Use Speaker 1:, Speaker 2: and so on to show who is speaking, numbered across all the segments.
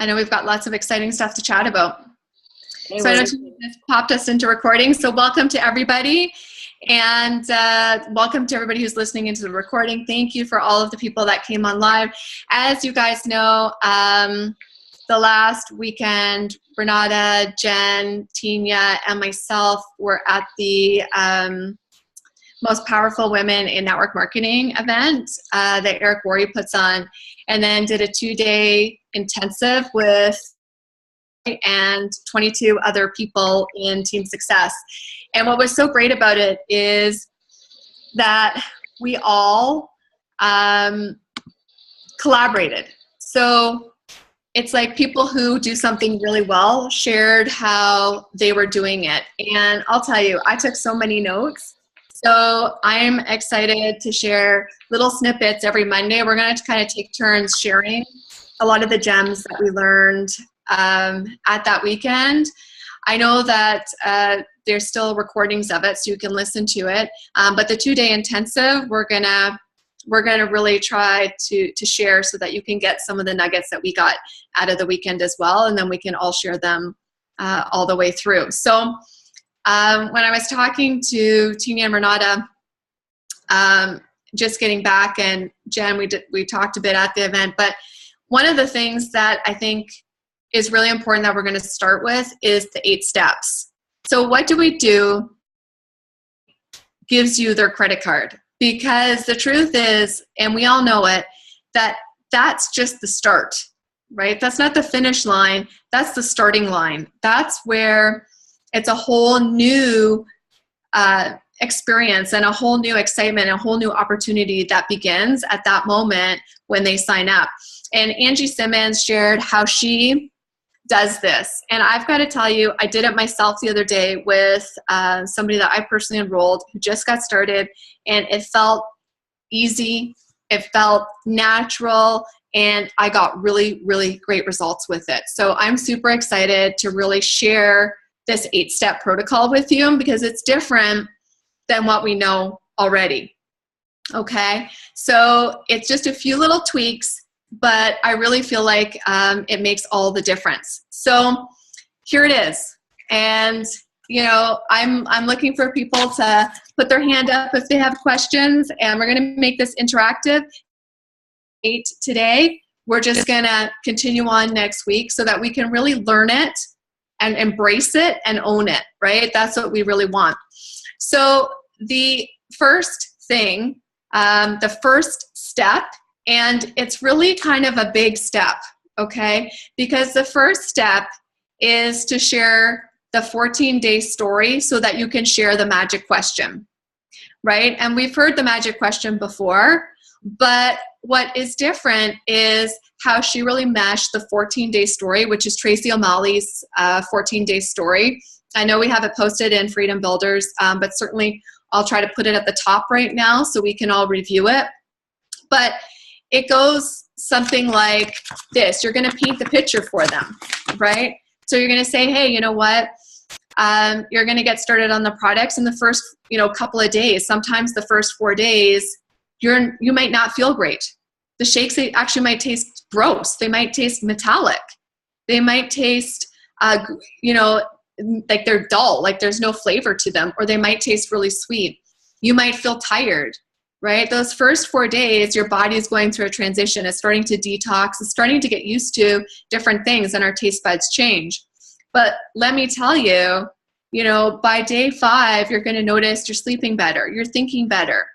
Speaker 1: I know we've got lots of exciting stuff to chat about.
Speaker 2: Hey,
Speaker 1: so I know you just popped us into recording. So welcome to everybody. And welcome to everybody who's listening into the recording. Thank you for all of the people that came on live. As you guys know, the last weekend, Renata, Jen, Tina, and myself were at the Most Powerful Women in Network Marketing event that Eric Worre puts on, and then did a 2-day intensive with and 22 other people in Team Success. And what was so great about it is that we all collaborated. So it's like people who do something really well shared how they were doing it. And I'll tell you, I took so many notes. So I'm excited to share little snippets every Monday. We're going to kind of take turns sharing a lot of the gems that we learned at that weekend. I know that there's still recordings of it, so you can listen to it. But the 2-day intensive, we're gonna really try to share so that you can get some of the nuggets that we got out of the weekend as well, and then we can all share them all the way through. So when I was talking to Tina and Renata, just getting back, and Jen, we talked a bit at the event, but one of the things that I think is really important that we're going to start with is the 8 steps. So what do we do gives you their credit card? Because the truth is, and we all know it, that that's just the start, right? That's not the finish line. That's the starting line. That's where it's a whole new experience and a whole new excitement, a whole new opportunity that begins at that moment when they sign up. And Angie Simmons shared how she does this. And I've got to tell you, I did it myself the other day with somebody that I personally enrolled who just got started, and it felt easy, it felt natural, and I got really, really great results with it. So I'm super excited to really share this 8-step protocol with you because it's different than what we know already. Okay, so it's just a few little tweaks, but I really feel like it makes all the difference. So here it is. And, you know, I'm looking for people to put their hand up if they have questions, and we're going to make this interactive. 8 today. We're just going to continue on next week so that we can really learn it and embrace it and own it, right? That's what we really want. So the first thing, the first step, and it's really kind of a big step, okay? Because the first step is to share the 14-day story so that you can share the magic question, right? And we've heard the magic question before, but what is different is how she really meshed the 14-day story, which is Tracy O'Malley's 14-day story. I know we have it posted in Freedom Builders, but certainly I'll try to put it at the top right now so we can all review it. But it goes something like this. You're going to paint the picture for them, right? So you're going to say, hey, you know what? You're going to get started on the products in the first, couple of days. Sometimes the first 4 days, you might not feel great. The shakes, they actually might taste gross. They might taste metallic. They might taste, like they're dull, like there's no flavor to them, or they might taste really sweet. You might feel tired, right? Those first 4 days, your body is going through a transition. It's starting to detox. It's starting to get used to different things, and our taste buds change. But let me tell you, by day 5, you're going to notice you're sleeping better. You're thinking better,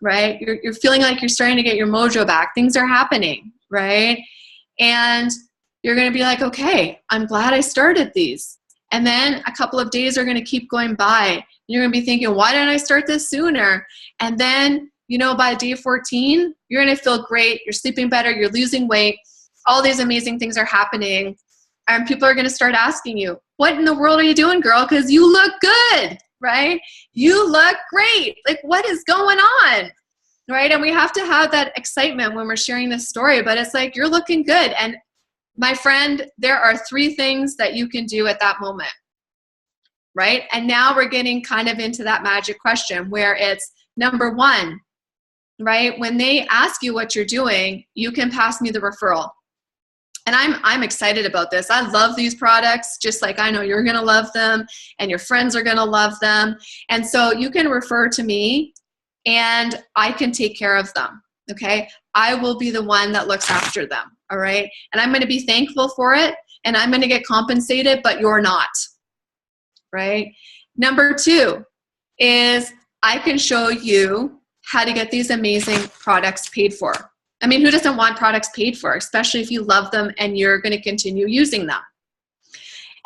Speaker 1: right? You're feeling like you're starting to get your mojo back. Things are happening, right? And you're going to be like, okay, I'm glad I started these. And then a couple of days are going to keep going by. You're going to be thinking, why didn't I start this sooner? And then, by day 14, you're going to feel great. You're sleeping better. You're losing weight. All these amazing things are happening. And people are going to start asking you, what in the world are you doing, girl? Because you look good, right? You look great. Like, what is going on? Right? And we have to have that excitement when we're sharing this story, but it's like, you're looking good. And my friend, there are 3 things that you can do at that moment, right? And now we're getting kind of into that magic question where it's number 1, right? When they ask you what you're doing, you can pass me the referral. And I'm excited about this. I love these products, just like I know you're going to love them and your friends are going to love them. And so you can refer to me and I can take care of them. Okay. I will be the one that looks after them. All right. And I'm going to be thankful for it and I'm going to get compensated, but you're not. Right. Number 2 is I can show you how to get these amazing products paid for. I mean, who doesn't want products paid for, especially if you love them and you're going to continue using them?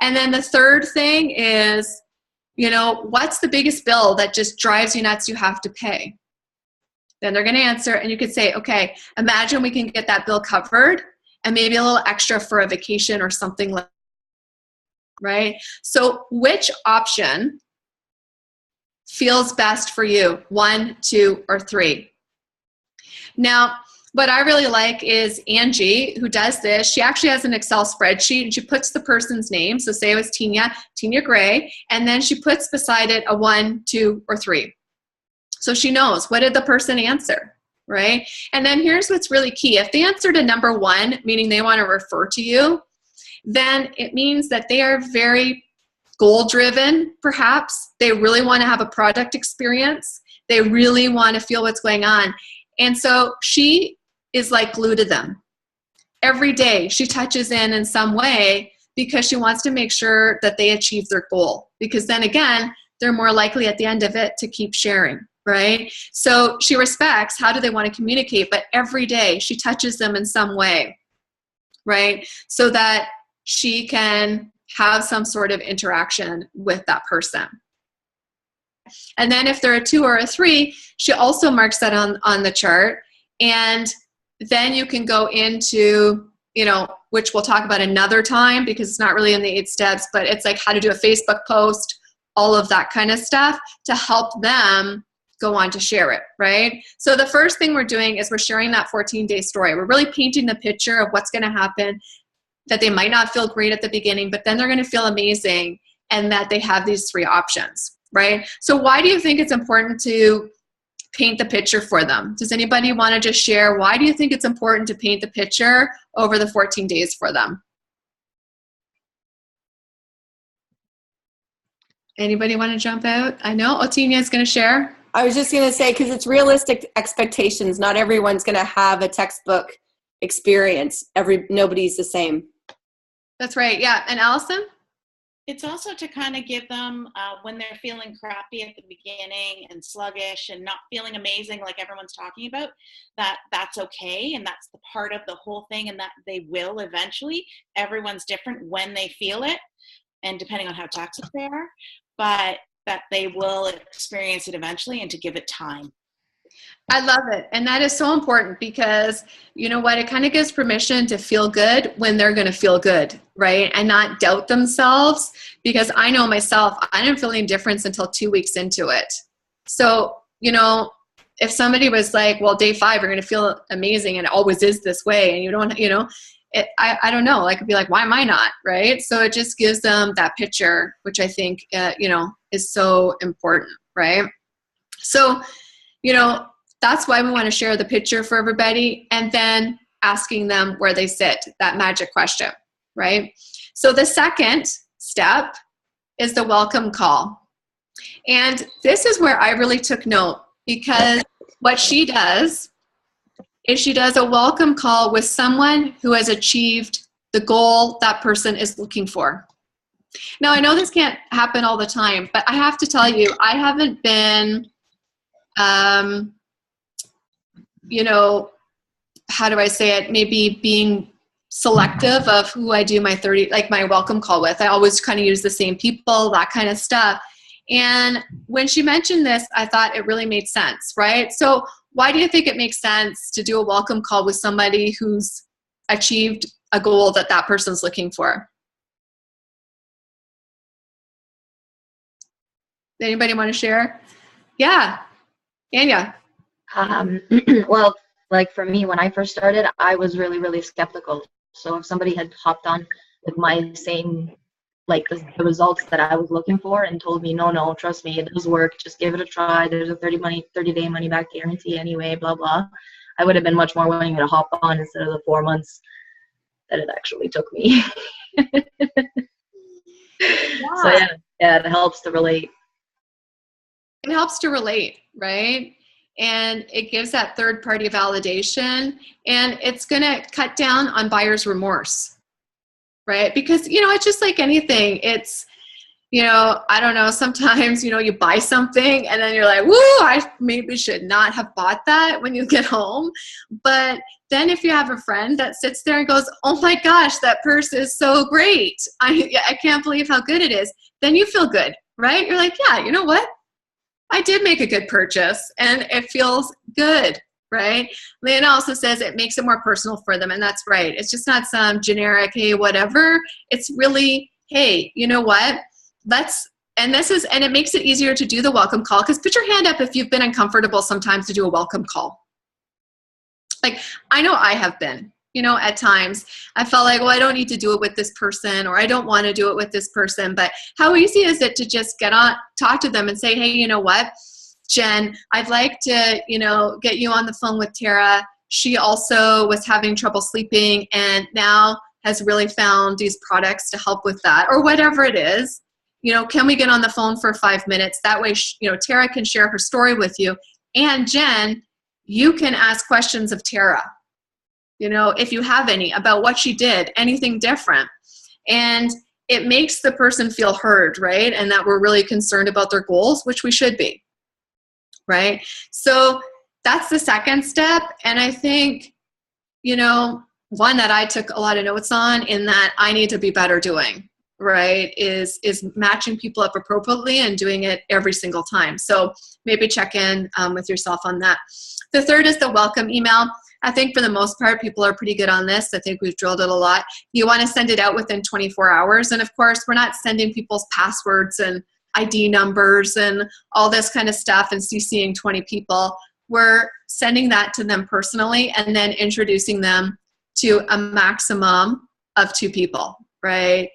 Speaker 1: And then the third thing is, you know, what's the biggest bill that just drives you nuts you have to pay? Then they're going to answer and you could say, okay, imagine we can get that bill covered and maybe a little extra for a vacation or something like that, right? So which option feels best for you? 1, 2, or 3? Now, what I really like is Angie, who does this. She actually has an Excel spreadsheet and she puts the person's name. So say it was Tina Gray, and then she puts beside it a 1, 2, or 3. So she knows, what did the person answer, right? And then here's what's really key. If they answered a number 1, meaning they want to refer to you, then it means that they are very goal-driven, perhaps. They really want to have a product experience. They really want to feel what's going on. And so she is like glue to them. Every day she touches in some way because she wants to make sure that they achieve their goal. Because then again, they're more likely at the end of it to keep sharing, right? So she respects how do they want to communicate, but every day she touches them in some way, right? So that she can have some sort of interaction with that person. And then if they're a 2 or a 3, she also marks that on the chart. And then you can go into, you know, which we'll talk about another time because it's not really in the 8 steps, but it's like how to do a Facebook post, all of that kind of stuff to help them go on to share it, right? So the first thing we're doing is we're sharing that 14-day story. We're really painting the picture of what's going to happen, that they might not feel great at the beginning, but then they're going to feel amazing and that they have these 3 options, right? So why do you think it's important to paint the picture for them? Does anybody want to just share why do you think it's important to paint the picture over the 14 days for them? Anybody want to jump out? I know Otinia is going to share.
Speaker 2: I was just going to say, because it's realistic expectations. Not everyone's going to have a textbook experience. Nobody's the same.
Speaker 1: That's right. Yeah. And Allison?
Speaker 3: It's also to kind of give them, when they're feeling crappy at the beginning and sluggish and not feeling amazing like everyone's talking about, that's okay. And that's the part of the whole thing, and that they will eventually. Everyone's different when they feel it, and depending on how toxic they are, but that they will experience it eventually, and to give it time.
Speaker 1: I love it. And that is so important because you know what? It kind of gives permission to feel good when they're going to feel good, right? And not doubt themselves, because I know myself, I didn't feel any difference until 2 weeks into it. So, you know, if somebody was like, well, day 5, you're going to feel amazing and it always is this way. And you don't, you know, I don't know, I could be like, why am I not? Right. So it just gives them that picture, which I think, you know, is so important. Right. So, you know, that's why we want to share the picture for everybody, and then asking them where they sit, that magic question, right? So the second step is the welcome call. And this is where I really took note, because what she does is she does a welcome call with someone who has achieved the goal that person is looking for. Now, I know this can't happen all the time, but I have to tell you, I haven't been you know, how do I say it? Maybe being selective of who I do my my welcome call with. I always kind of use the same people, that kind of stuff. And when she mentioned this, I thought it really made sense, right? So why do you think it makes sense to do a welcome call with somebody who's achieved a goal that that person's looking for? Anybody want to share? Yeah. Anya.
Speaker 4: Well, like for me, when I first started, I was really, really skeptical. So if somebody had hopped on with my same, like the results that I was looking for and told me, no, trust me, it does work, just give it a try. There's a 30-day money back guarantee anyway, blah, blah. I would have been much more willing to hop on instead of the 4 months. that it actually took me.
Speaker 1: Yeah.
Speaker 4: So yeah, it helps to relate.
Speaker 1: It helps to relate, right? And it gives that third party validation, and it's going to cut down on buyer's remorse, right? Because, it's just like anything. It's, I don't know, sometimes, you buy something and then you're like, woo, I maybe should not have bought that when you get home. But then if you have a friend that sits there and goes, oh my gosh, that purse is so great. I can't believe how good it is. Then you feel good, right? You're like, yeah, you know what? I did make a good purchase and it feels good, right? Lena also says it makes it more personal for them. And that's right. It's just not some generic, hey, whatever. It's really, hey, you know what? And it makes it easier to do the welcome call, because put your hand up if you've been uncomfortable sometimes to do a welcome call. Like, I know I have been, at times I felt like, well, I don't need to do it with this person, or I don't want to do it with this person. But how easy is it to just talk to them and say, hey, you know what, Jen, I'd like to, get you on the phone with Tara. She also was having trouble sleeping and now has really found these products to help with that, or whatever it is. Can we get on the phone for 5 minutes? That way, Tara can share her story with you. And Jen, you can ask questions of Tara, if you have any, about what she did, anything different. And it makes the person feel heard, right? And that we're really concerned about their goals, which we should be, right? So that's the second step. And I think, one that I took a lot of notes on, in that I need to be better doing, right, is matching people up appropriately and doing it every single time. So maybe check in with yourself on that. The third is the welcome email. I think for the most part, people are pretty good on this. I think we've drilled it a lot. You want to send it out within 24 hours. And of course, we're not sending people's passwords and ID numbers and all this kind of stuff and CCing 20 people. We're sending that to them personally and then introducing them to a maximum of 2 people, right?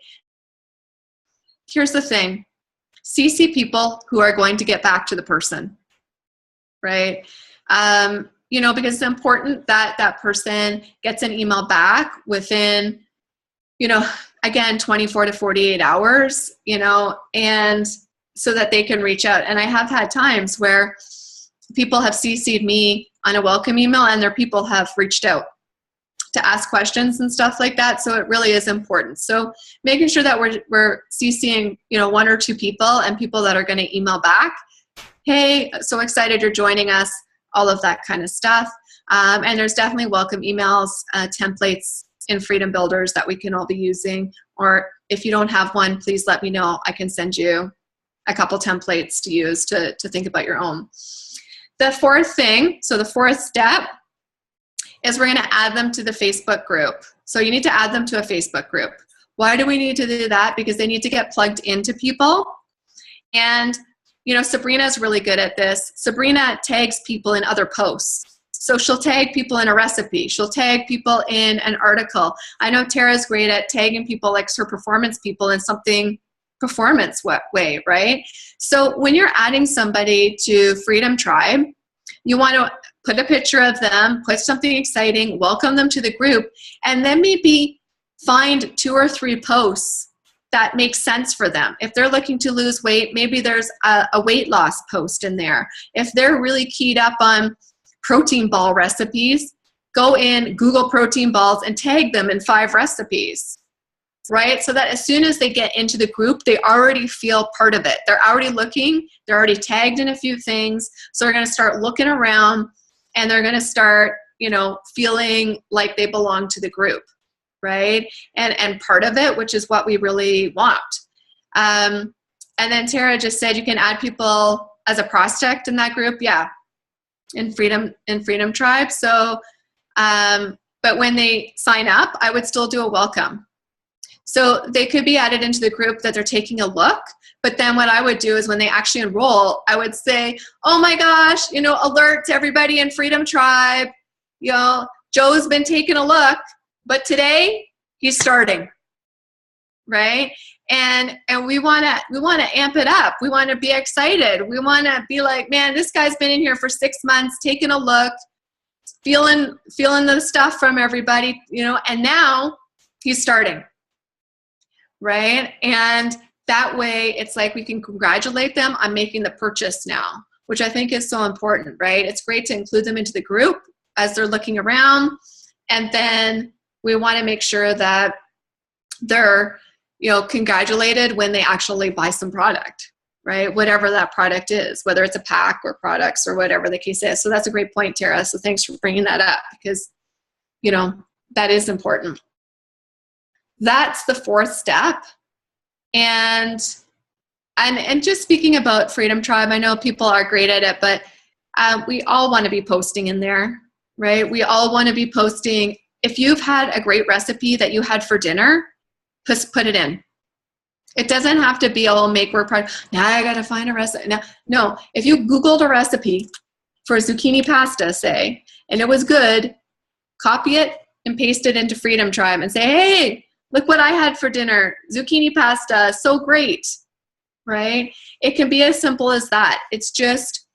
Speaker 1: Here's the thing. CC people who are going to get back to the person, right? Because it's important that that person gets an email back within, again, 24 to 48 hours, and so that they can reach out. And I have had times where people have CC'd me on a welcome email and their people have reached out to ask questions and stuff like that. So it really is important. So making sure that we're CCing, 1 or 2 people, and people that are going to email back, hey, so excited you're joining us, all of that kind of stuff. And there's definitely welcome emails, templates in Freedom Builders that we can all be using. Or if you don't have one, please let me know. I can send you a couple templates to use to think about your own. The fourth step is we're going to add them to the Facebook group. So you need to add them to a Facebook group. Why do we need to do that? Because they need to get plugged into people. And Sabrina is really good at this. Sabrina tags people in other posts. So she'll tag people in a recipe. She'll tag people in an article. I know Tara's great at tagging people, like her performance people, in something performance way, right? So when you're adding somebody to Freedom Tribe, you want to put a picture of them, put something exciting, welcome them to the group, and then maybe find 2 or 3 posts that makes sense for them. If they're looking to lose weight, maybe there's a weight loss post in there. If they're really keyed up on protein ball recipes, go in, Google protein balls, and tag them in 5 recipes, right? So that as soon as they get into the group, they already feel part of it. They're already looking, they're already tagged in a few things, so they're going to start looking around, and they're going to start, feeling like they belong to the group. Right? And part of it, which is what we really want. And then Tara just said you can add people as a prospect in that group. Yeah. In Freedom Tribe. So, but when they sign up, I would still do a welcome. So they could be added into the group that they're taking a look. But then what I would do is when they actually enroll, I would say, oh my gosh, alert to everybody in Freedom Tribe. Joe's been taking a look. But today he's starting, right? And we want to amp it up. We want to be excited. We want to be like, man, this guy's been in here for 6 months, taking a look, feeling the stuff from everybody, and now He's starting, right? And that way it's like we can congratulate them on making the purchase now, which I think is so important, right? It's great to include them into the group as they're looking around. And then we want to make sure that they're, congratulated when they actually buy some product, right? Whatever that product is, whether it's a pack or products or whatever the case is. So that's a great point, Tara. So thanks for bringing that up because, that is important. That's the fourth step. And just speaking about Freedom Tribe, I know people are great at it, but we all want to be posting in there, right? We all want to be posting. If you've had a great recipe that you had for dinner, just put it in. It doesn't have to be all make work product. Now I got to find a recipe. No, if you Googled a recipe for zucchini pasta, say, and it was good, copy it and paste it into Freedom Tribe and say, hey, look what I had for dinner. Zucchini pasta, so great, right? It can be as simple as that. It's just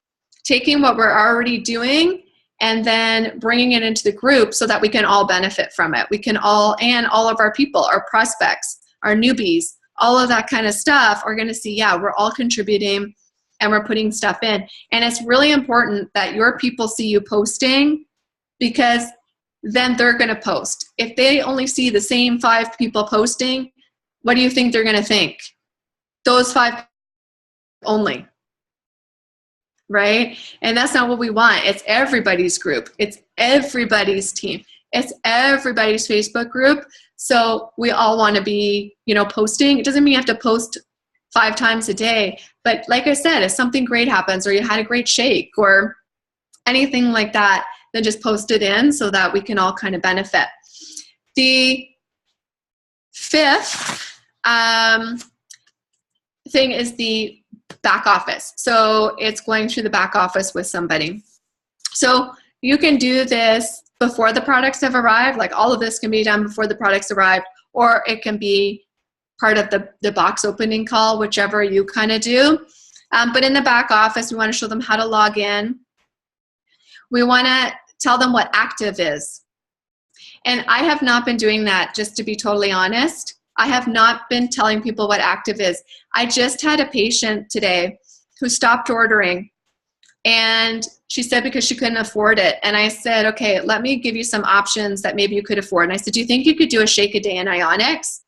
Speaker 1: taking what we're already doing and then bringing it into the group so that we can all benefit from it. We can all, and all of our people, our prospects, our newbies, all of that kind of stuff are going to see, yeah, we're all contributing and we're putting stuff in. And it's really important that your people see you posting because then they're going to post. If they only see the same 5 people posting, what do you think they're going to think? Those 5 only. Right? And that's not what we want. It's everybody's group. It's everybody's team. It's everybody's Facebook group. So we all want to be, posting. It doesn't mean you have to post 5 times a day. But like I said, if something great happens or you had a great shake or anything like that, then just post it in so that we can all kind of benefit. The 5th thing is the back office. So it's going through the back office with somebody. So you can do this before the products have arrived. Like all of this can be done before the products arrive, or it can be part of the box opening call, whichever you kind of do. But in the back office, we want to show them how to log in. We want to tell them what active is. And I have not been doing that, just to be totally honest. I have not been telling people what active is. I just had a patient today who stopped ordering, and she said because she couldn't afford it. And I said, okay, let me give you some options that maybe you could afford. And I said, do you think you could do a shake a day in Isagenix?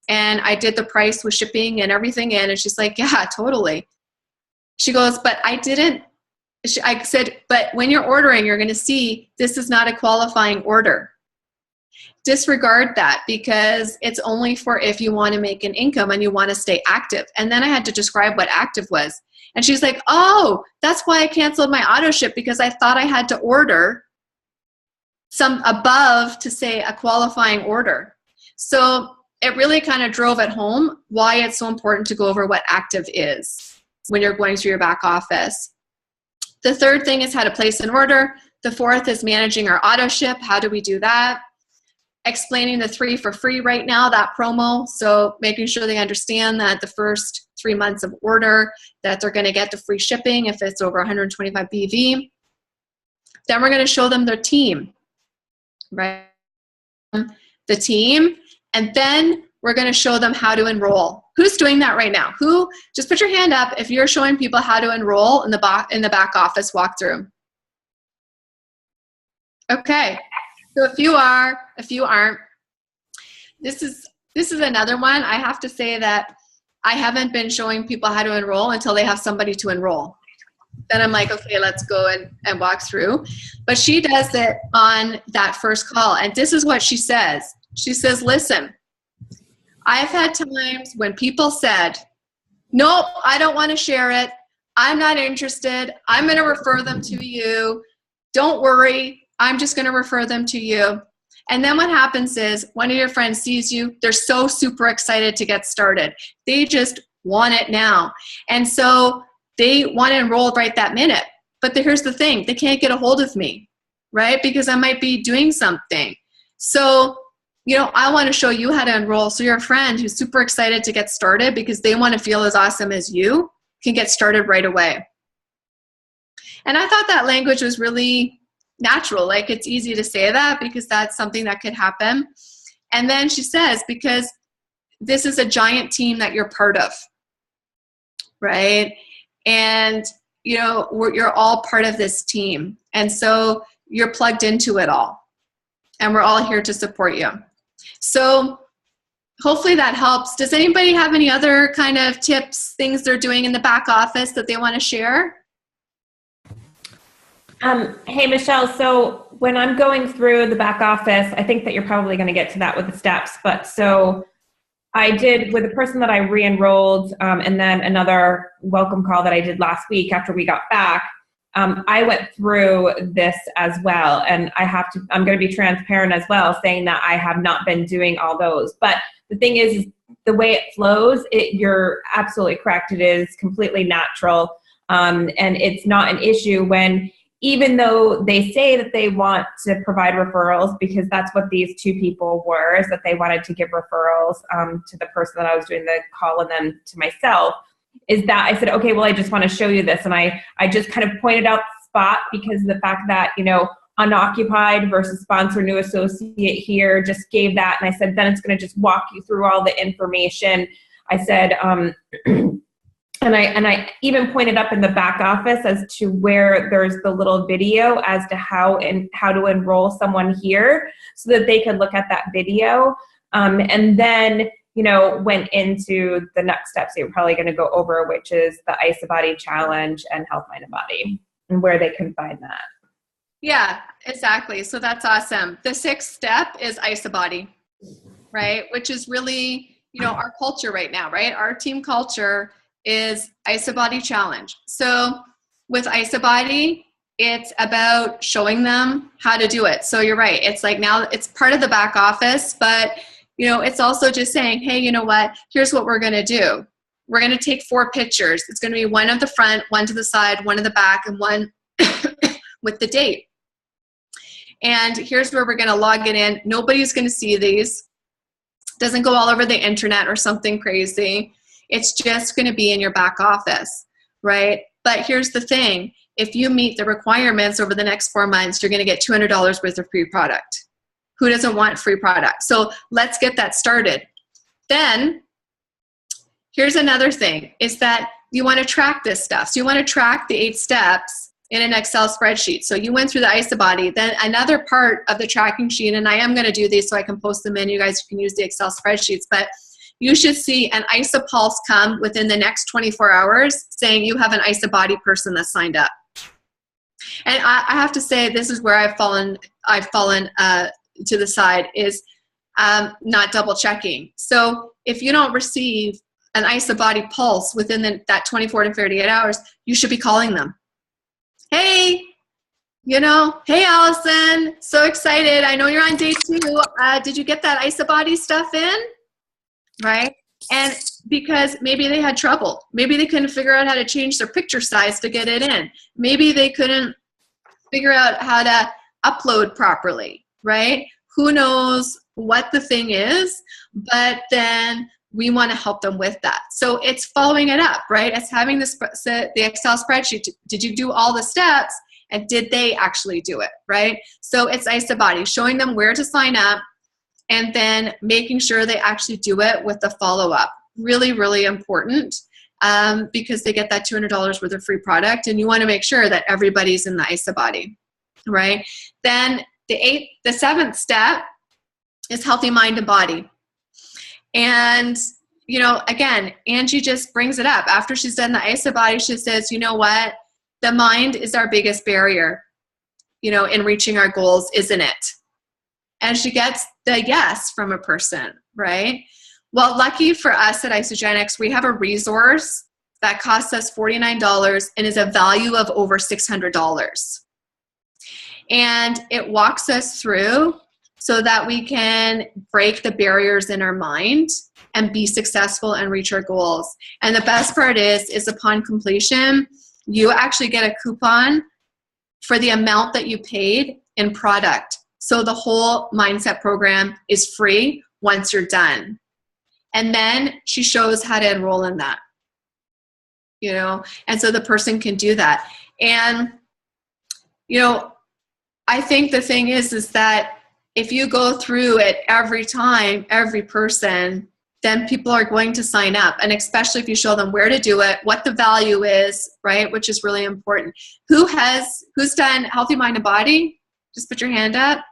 Speaker 1: And I did the price with shipping and everything in, and she's like, yeah, totally. She goes, but I didn't. I said, but when you're ordering, you're going to see this is not a qualifying order. Disregard that because it's only for if you want to make an income and you want to stay active. And then I had to describe what active was. And she's like, oh, that's why I canceled my auto ship because I thought I had to order some above to say a qualifying order. So it really kind of drove it home why it's so important to go over what active is when you're going through your back office. The 3rd thing is how to place an order. The 4th is managing our auto ship. How do we do that? Explaining the 3 for free right now, that promo. So making sure they understand that the first 3 months of order that they're going to get the free shipping if it's over 125 BV. Then we're going to show them their team, right? The team. And then we're going to show them how to enroll. Who's doing that right now? Who? Just put your hand up if you're showing people how to enroll in the back office walkthrough. Okay. So a few are, a few aren't. This is another one. I have to say that I haven't been showing people how to enroll until they have somebody to enroll. Then I'm like, okay, let's go and walk through. But she does it on that first call. And this is what she says. She says, listen, I've had times when people said, nope, I don't want to share it. I'm not interested. I'm going to refer them to you. Don't worry. I'm just going to refer them to you. And then what happens is one of your friends sees you. They're so super excited to get started. They just want it now. And so they want to enroll right that minute. But here's the thing. They can't get a hold of me, right? Because I might be doing something. So, I want to show you how to enroll. So your friend who's super excited to get started because they want to feel as awesome as you can get started right away. And I thought that language was really natural. Like it's easy to say that because that's something that could happen. And then she says, because this is a giant team that you're part of, right? And, you know, you're all part of this team. And so you're plugged into it all. And we're all here to support you. So hopefully that helps. Does anybody have any other kind of tips, things they're doing in the back office that they want to share?
Speaker 5: Hey, Michelle. So when I'm going through the back office, I think that you're probably going to get to that with the steps. But so I did with the person that I re-enrolled, and then another welcome call that I did last week after we got back. I went through this as well, and I'm going to be transparent as well, saying that I have not been doing all those. But the thing is the way it flows, you're absolutely correct. It is completely natural, and it's not an issue when, even though they say that they want to provide referrals, because that's what these two people were, is that they wanted to give referrals to the person that I was doing the call and then to myself, is that I said, okay, well, I just want to show you this. And I just kind of pointed out the spot, because the fact that, you know, unoccupied versus sponsor new associate here just gave that. And I said, then it's going to just walk you through all the information. I said, and I even pointed up in the back office as to where there's the little video as to how to enroll someone here, so that they could look at that video. And then, you know, went into the next steps you're probably going to go over, which is the IsaBody challenge and Health, Mind, and Body, and where they can find that.
Speaker 1: Yeah, exactly. So that's awesome. The 6th step is IsaBody, right? Which is really, you know, our culture right now, right? Our team culture is IsaBody challenge. So with IsaBody, it's about showing them how to do it. So you're right. It's like now it's part of the back office, but you know, it's also just saying, hey, you know what? Here's what we're going to do. We're going to take 4 pictures. It's going to be one at the front, one to the side, one in the back, and one with the date. And here's where we're going to log it in. Nobody's going to see these. Doesn't go all over the internet or something crazy. It's just going to be in your back office, right? But here's the thing. If you meet the requirements over the next 4 months, you're going to get $200 worth of free product. Who doesn't want free product? So let's get that started. Then here's another thing, is that you want to track this stuff. So you want to track the 8 steps in an Excel spreadsheet. So you went through the IsaBody. Then another part of the tracking sheet, and I am going to do these so I can post them in. You guys can use the Excel spreadsheets, but you should see an IsaPulse come within the next 24 hours saying you have an IsaBody person that signed up. And I have to say, this is where I've fallen to the side, is not double checking. So if you don't receive an IsaBody pulse within that 24 to 38 hours, you should be calling them. Hey, you know, hey, Allison, so excited. I know you're on day 2. Did you get that IsaBody stuff in? Right? And because maybe they had trouble. Maybe they couldn't figure out how to change their picture size to get it in. Maybe they couldn't figure out how to upload properly, right? Who knows what the thing is, but then we want to help them with that. So it's following it up, right? It's having the Excel spreadsheet. Did you do all the steps? And did they actually do it, right? So it's IsaBody, showing them where to sign up, and then making sure they actually do it with the follow-up. Really, really important, because they get that $200 worth of free product, and you want to make sure that everybody's in the IsaBody, right? Then the 7th step is healthy mind and body. And, you know, again, Angie just brings it up. After she's done the IsaBody, she says, you know what? The mind is our biggest barrier, you know, in reaching our goals, isn't it? And she gets the yes from a person, right? Well, lucky for us at Isagenix, we have a resource that costs us $49 and is a value of over $600. And it walks us through so that we can break the barriers in our mind and be successful and reach our goals. And the best part is upon completion, you actually get a coupon for the amount that you paid in product. So the whole mindset program is free once you're done. And then she shows how to enroll in that, you know, and so the person can do that. And, you know, I think the thing is that if you go through it every time, every person, then people are going to sign up. And especially if you show them where to do it, what the value is, right? Which is really important. Who's done Healthy Mind and Body? Just put your hand up.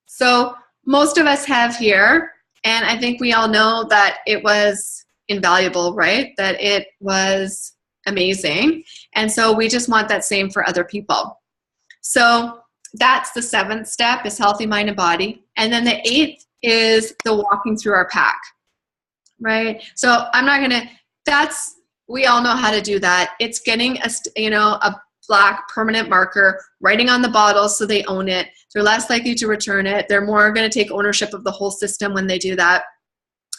Speaker 1: So most of us have here, and I think we all know that it was invaluable, right? That it was amazing. And so we just want that same for other people. So that's the 7th step, is Healthy Mind and Body. And then the 8th is the walking through our pack, right? So I'm not going to, we all know how to do that. It's getting a black permanent marker, writing on the bottle so they own it. They're less likely to return it. They're more going to take ownership of the whole system when they do that.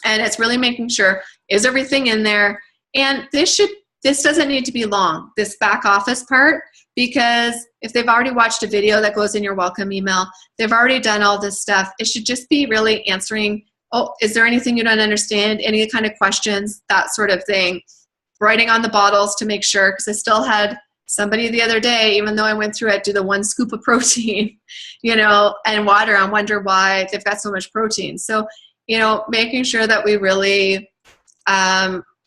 Speaker 1: And it's really making sure, is everything in there? And this doesn't need to be long, this back office part, because if they've already watched a video that goes in your welcome email, they've already done all this stuff. It should just be really answering, oh, is there anything you don't understand? Any kind of questions, that sort of thing. Writing on the bottles to make sure, because I still had somebody the other day, even though I went through it, do the 1 scoop of protein, and water, and wonder why they've got so much protein. So, making sure that we really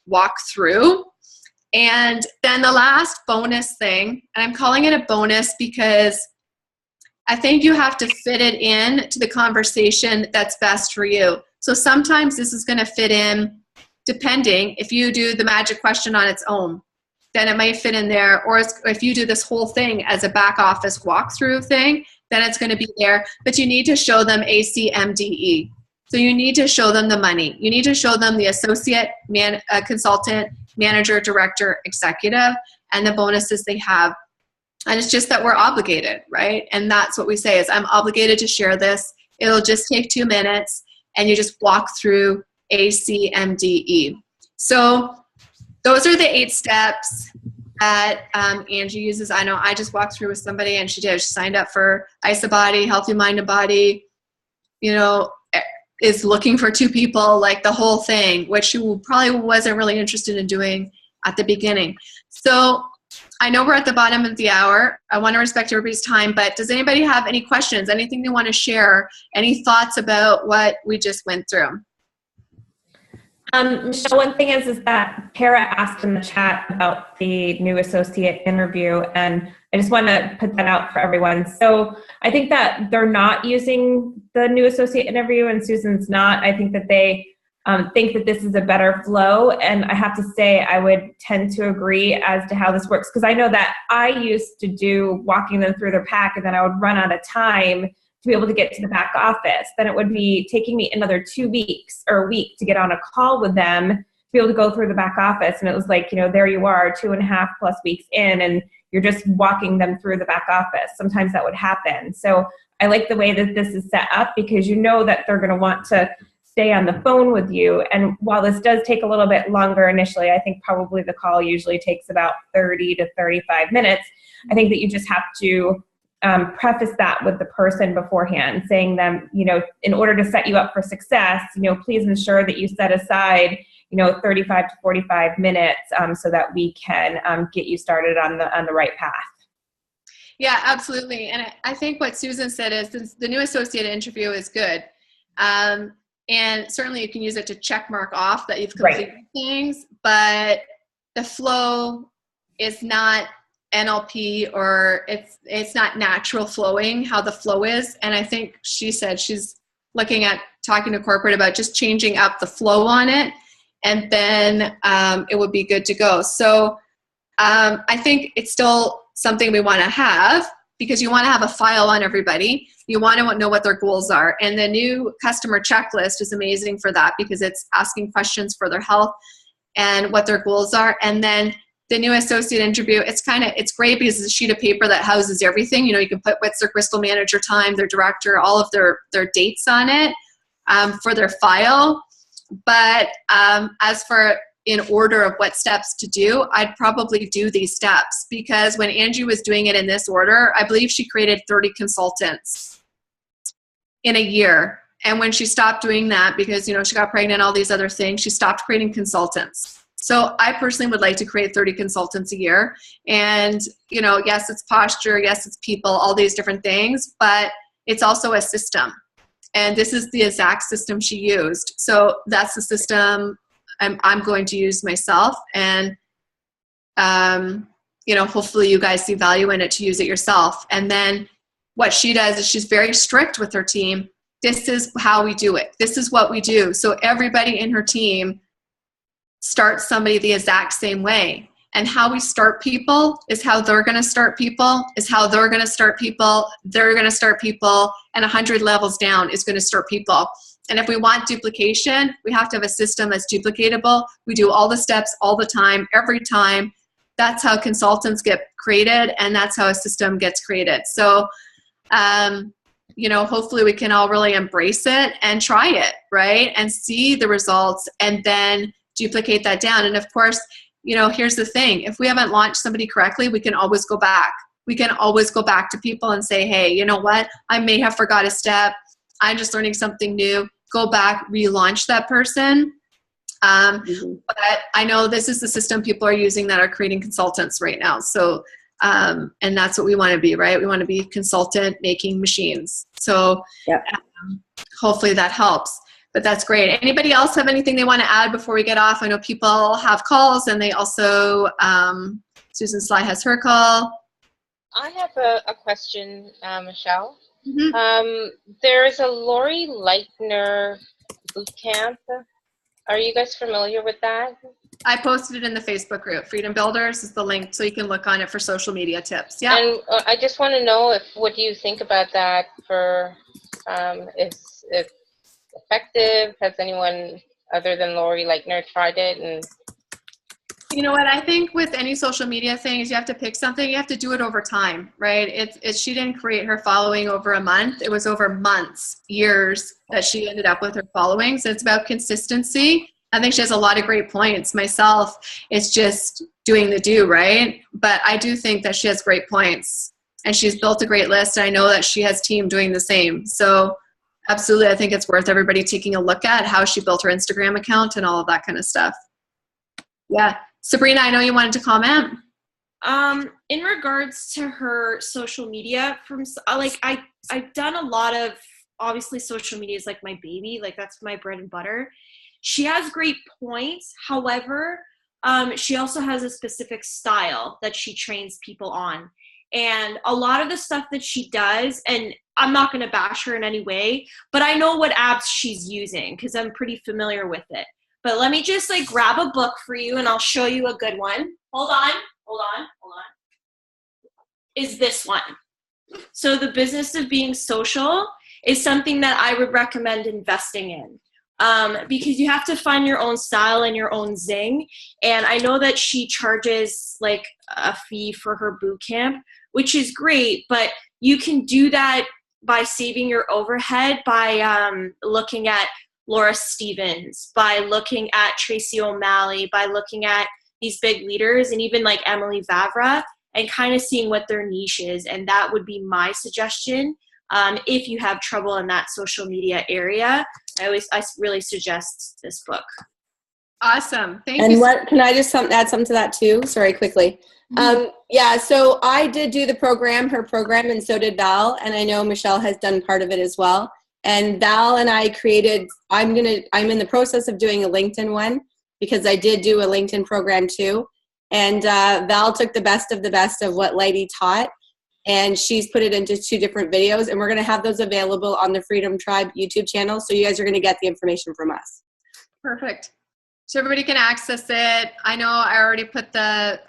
Speaker 1: walk through. And then the last bonus thing, and I'm calling it a bonus because I think you have to fit it in to the conversation that's best for you. So sometimes this is going to fit in, depending if you do the magic question on its own, then it might fit in there. Or if you do this whole thing as a back office walkthrough thing, then it's going to be there. But you need to show them ACMDE. So you need to show them the money. You need to show them the associate, consultant, manager, director, executive, and the bonuses they have. And it's just that we're obligated, right? And that's what we say is, I'm obligated to share this. It'll just take 2 minutes, and you just walk through ACMDE. So those are the 8 steps that Angie uses. I know I just walked through with somebody, and she signed up for Isabody, Healthy Mind and Body, is looking for 2 people, like the whole thing, which she probably wasn't really interested in doing at the beginning. So I know we're at the bottom of the hour. I want to respect everybody's time, but does anybody have any questions, anything they want to share, any thoughts about what we just went through?
Speaker 5: Michelle, one thing is that Tara asked in the chat about the new associate interview, and I just want to put that out for everyone. So I think that they're not using the new associate interview, and Susan's not. I think that they think that this is a better flow, and I have to say I would tend to agree as to how this works, because I know that I used to do walking them through their pack, and then I would run out of time to be able to get to the back office. Then it would be taking me another 2 weeks or a week to get on a call with them to be able to go through the back office. And it was like, there you are 2.5+ weeks in, and you're just walking them through the back office. Sometimes that would happen. So I like the way that this is set up, because that they're going to want to stay on the phone with you. And while this does take a little bit longer initially, I think probably the call usually takes about 30 to 35 minutes. I think that you just have to preface that with the person beforehand, saying them, in order to set you up for success, please ensure that you set aside, 35 to 45 minutes so that we can get you started on the right path.
Speaker 1: Yeah, absolutely. And I think what Susan said is the new associate interview is good. And certainly you can use it to check mark off that you've completed things, but the flow is not NLP, or it's not natural flowing how the flow is. And I think she said she's looking at talking to corporate about just changing up the flow on it, and then it would be good to go. So I think it's still something we want to have, because you want to have a file on everybody. You want to know what their goals are. And the new customer checklist is amazing for that, because it's asking questions for their health and what their goals are. And then the new associate interview, it's great because it's a sheet of paper that houses everything. You can put what's their crystal manager time, their director, all of their dates on it for their file. But as for in order of what steps to do, I'd probably do these steps, because when Angie was doing it in this order, I believe she created 30 consultants in a year. And when she stopped doing that, because she got pregnant, all these other things, she stopped creating consultants. So I personally would like to create 30 consultants a year. And, yes, it's posture. Yes, it's people, all these different things. But it's also a system. And this is the exact system she used. So that's the system I'm going to use myself. And, you know, hopefully you guys see value in it to use it yourself. And then what she does is she's very strict with her team. This is how we do it. This is what we do. So everybody in her team starts somebody the exact same way. And how we start people is how they're going to start people, is how they're going to start people, they're going to start people, and 100 levels down is going to start people. And if we want duplication, we have to have a system that's duplicatable. We do all the steps all the time, every time. That's how consultants get created, and that's how a system gets created. So, you know, hopefully we can all really embrace it and try it, right? And see the results and then duplicate that down. And of course, you know, here's the thing. If we haven't launched somebody correctly, we can always go back. We can always go back to people and say, hey, you know what? I may have forgot a step. I'm just learning something new. Go back, relaunch that person. But I know this is the system people are using that are creating consultants right now. So, and that's what we want to be, right? We want to be consultant making machines. So hopefully that helps. But that's great. Anybody else have anything they want to add before we get off? I know people have calls, and they also, Susan Sly has her call.
Speaker 6: I have a question, Michelle.
Speaker 1: Mm-hmm.
Speaker 6: There is a Lori Leitner boot camp. Are you guys familiar with that?
Speaker 1: I posted it in the Facebook group. Freedom Builders is the link, so you can look on it for social media tips. Yeah.
Speaker 6: And I just want to know what do you think about that? For is it effective? Has anyone other than Lori Leitner tried it? And
Speaker 1: you know what? I think with any social media things, you have to pick something. You have to do it over time, right? She didn't create her following over a month. It was over months, years that she ended up with her following. So it's about consistency. I think she has a lot of great points. Myself, it's just doing the do, right? But I do think that she has great points, and she's built a great list. And I know that she has team doing the same. So absolutely, I think it's worth everybody taking a look at how she built her Instagram account and all of that kind of stuff. Yeah. Sabrina, I know you wanted to comment.
Speaker 5: In regards to her social media, I've done a lot of, obviously social media is like my baby, like that's my bread and butter. She has great points. However, she also has a specific style that she trains people on. And a lot of the stuff that she does, and I'm not going to bash her in any way, but I know what apps she's using because I'm pretty familiar with it. But let me just like grab a book for you and I'll show you a good one. Hold on. Is this one. So The Business of Being Social is something that I would recommend investing in. Because you have to find your own style and your own zing. And I know that she charges like a fee for her boot camp, which is great, but you can do that by saving your overhead by looking at Laura Stevens, by looking at Tracy O'Malley, by looking at these big leaders, and even like Emily Vavra, and kind of seeing what their niche is. And that would be my suggestion. If you have trouble in that social media area, I really suggest this book.
Speaker 1: Awesome. Thank you.
Speaker 2: And what can I just add something to that too? Sorry, quickly. Yeah, so I did do her program, and so did Val. And I know Michelle has done part of it as well. And Val and I created, I'm in the process of doing a LinkedIn one because I did do a LinkedIn program too. And Val took the best of what Lighty taught, and she's put it into 2 different videos, and we're going to have those available on the Freedom Tribe YouTube channel. So you guys are going to get the information from us.
Speaker 1: Perfect. So everybody can access it. I know I already put the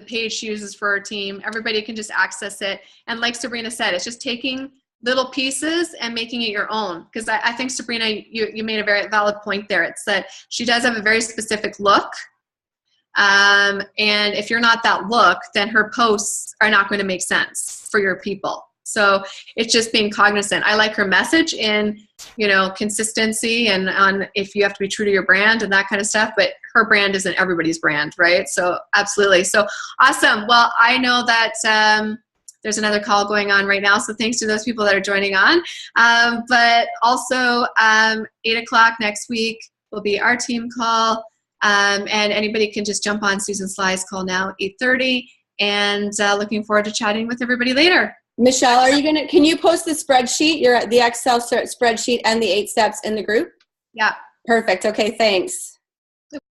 Speaker 1: page she uses for her team. Everybody can just access it. And like Sabrina said, it's just taking little pieces and making it your own. Because I think, Sabrina, you made a very valid point there. It's that she does have a very specific look. And if you're not that look, then her posts are not going to make sense for your people. So it's just being cognizant. I like her message in, consistency and on if you have to be true to your brand and that kind of stuff, but her brand isn't everybody's brand, right? So absolutely. So awesome. Well, I know that there's another call going on right now, so thanks to those people that are joining on. But also 8 o'clock next week will be our team call. And anybody can just jump on Susan Sly's call now, 8:30, and looking forward to chatting with everybody later.
Speaker 2: Michelle, can you post the spreadsheet, the Excel spreadsheet and the 8 steps in the group?
Speaker 1: Yeah.
Speaker 2: Perfect. Okay, thanks.